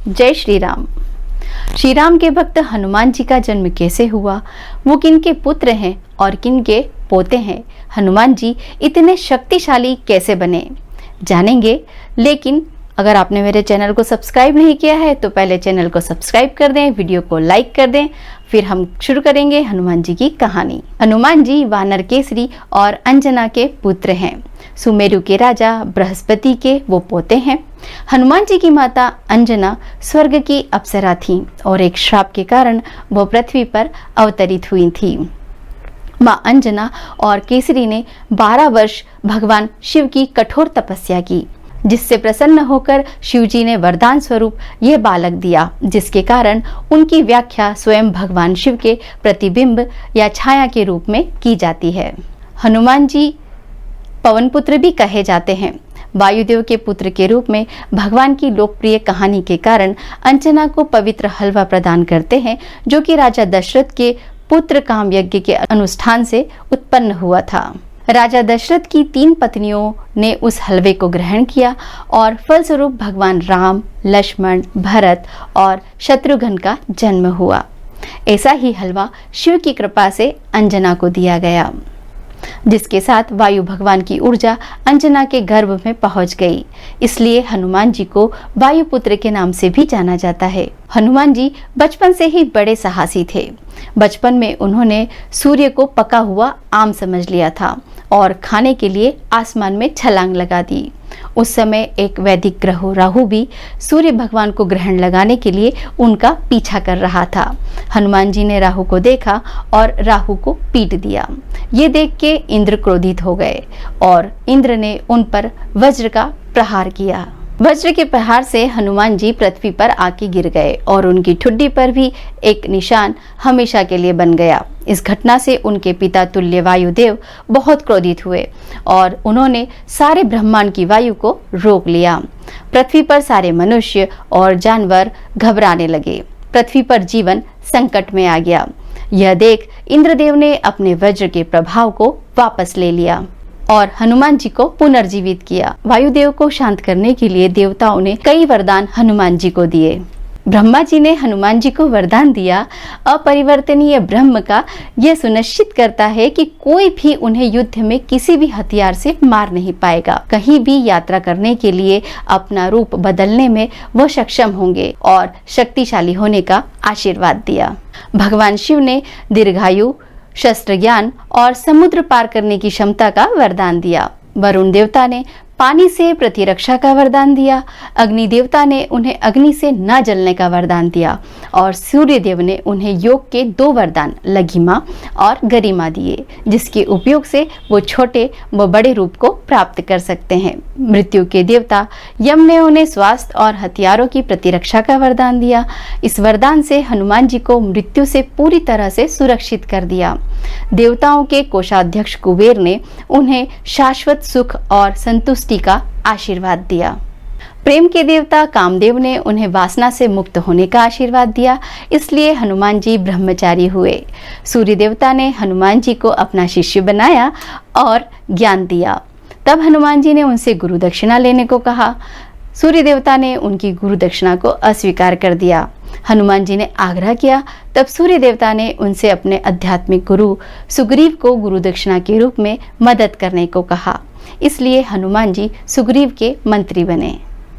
जय श्री राम। श्री राम के भक्त हनुमान जी का जन्म कैसे हुआ, वो किन के पुत्र हैं और किन के पोते हैं, हनुमान जी इतने शक्तिशाली कैसे बने, जानेंगे। लेकिन अगर आपने मेरे चैनल को सब्सक्राइब नहीं किया है तो पहले चैनल को सब्सक्राइब कर दें, वीडियो को लाइक कर दें। फिर हम शुरू करेंगे हनुमान जी की कहानी। हनुमान जी वानर केसरी और अंजना के पुत्र हैं। सुमेरु के राजा बृहस्पति के वो पोते हैं। हनुमान जी की माता अंजना स्वर्ग की अप्सरा थीं और एक श्राप के कारण वो पृथ्वी पर अवतरित हुई थी। माँ अंजना और केसरी ने 12 वर्ष भगवान शिव की कठोर तपस्या की, जिससे प्रसन्न होकर शिव जी ने वरदान स्वरूप यह बालक दिया, जिसके कारण उनकी व्याख्या स्वयं भगवान शिव के प्रतिबिंब या छाया के रूप में की जाती है। हनुमान जी पवन पुत्र भी कहे जाते हैं। वायुदेव के पुत्र के रूप में भगवान की लोकप्रिय कहानी के कारण अंजना को पवित्र हलवा प्रदान करते हैं, जो कि राजा दशरथ के पुत्र काम यज्ञ के अनुष्ठान से उत्पन्न हुआ था। राजा दशरथ की 3 पत्नियों ने उस हलवे को ग्रहण किया और फलस्वरूप भगवान राम, लक्ष्मण, भरत और शत्रुघ्न का जन्म हुआ। ऐसा ही हलवा शिव की कृपा से अंजना को दिया गया, जिसके साथ वायु भगवान की ऊर्जा अंजना के गर्भ में पहुंच गई। इसलिए हनुमान जी को वायुपुत्र के नाम से भी जाना जाता है। हनुमान जी बचपन से ही बड़े साहसी थे। बचपन में उन्होंने सूर्य को पका हुआ आम समझ लिया था और खाने के लिए आसमान में छलांग लगा दी। उस समय एक वैदिक ग्रह राहु भी सूर्य भगवान को ग्रहण लगाने के लिए उनका पीछा कर रहा था। हनुमान जी ने राहु को देखा और राहु को पीट दिया। ये देख के इंद्र क्रोधित हो गए और इंद्र ने उन पर वज्र का प्रहार किया। वज्र के प्रहार से हनुमान जी पृथ्वी पर आके गिर गए और उनकी ठुड्डी पर भी एक निशान हमेशा के लिए बन गया। इस घटना से उनके पिता तुल्य वायुदेव बहुत क्रोधित हुए और उन्होंने सारे ब्रह्मांड की वायु को रोक लिया। पृथ्वी पर सारे मनुष्य और जानवर घबराने लगे। पृथ्वी पर जीवन संकट में आ गया। यह देख इंद्रदेव ने अपने वज्र के प्रभाव को वापस ले लिया और हनुमान जी को पुनर्जीवित किया। वायुदेव को शांत करने के लिए देवताओं ने कई वरदान हनुमान जी को दिए। ब्रह्मा जी ने हनुमान जी को वरदान दिया, अपरिवर्तनीय ब्रह्म का यह सुनिश्चित करता है कि कोई भी उन्हें युद्ध में किसी भी हथियार से मार नहीं पाएगा। कहीं भी यात्रा करने के लिए अपना रूप बदलने में वो सक्षम होंगे और शक्तिशाली होने का आशीर्वाद दिया। भगवान शिव ने दीर्घायु, शस्त्र ज्ञान और समुद्र पार करने की क्षमता का वरदान दिया। वरुण देवता ने पानी से प्रतिरक्षा का वरदान दिया। अग्नि देवता ने उन्हें अग्नि से न जलने का वरदान दिया और सूर्य देव ने उन्हें योग के 2 वरदान लघिमा और गरिमा दिए, जिसके उपयोग से वो छोटे व बड़े रूप को प्राप्त कर सकते हैं। मृत्यु के देवता यम ने उन्हें स्वास्थ्य और हथियारों की प्रतिरक्षा का वरदान दिया। इस वरदान से हनुमान जी को मृत्यु से पूरी तरह से सुरक्षित कर दिया। देवताओं के कोषाध्यक्ष कुबेर ने उन्हें शाश्वत सुख और संतुष्टि का आशीर्वाद दिया। प्रेम के देवता कामदेव ने उन्हें वासना से मुक्त होने का आशीर्वाद दिया। इसलिए हनुमान जी ब्रह्मचारी हुए। सूर्य देवता ने हनुमान जी को अपना शिष्य बनाया और ज्ञान दिया। तब हनुमान जी ने उनसे गुरु दक्षिणा लेने को कहा। सूर्य देवता ने उनकी गुरु दक्षिणा को अस्वीकार कर दिया। हनुमान जी ने आग्रह किया। तब सूर्य देवता ने उनसे अपने आध्यात्मिक गुरु सुग्रीव को गुरु दक्षिणा के रूप में मदद करने को कहा। इसलिए हनुमान जी सुग्रीव के मंत्री बने।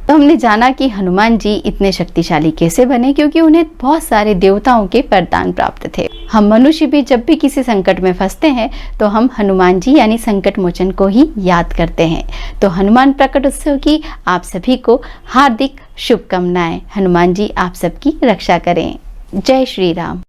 तो हमने जाना कि हनुमान जी इतने शक्तिशाली कैसे बने, क्योंकि उन्हें बहुत सारे देवताओं के वरदान प्राप्त थे। हम मनुष्य भी जब भी किसी संकट में फंसते हैं तो हम हनुमान जी यानी संकट मोचन को ही याद करते हैं। तो हनुमान प्रकट उत्सव की आप सभी को हार्दिक शुभकामनाएं। हनुमान जी आप सबकी रक्षा करें। जय श्री राम।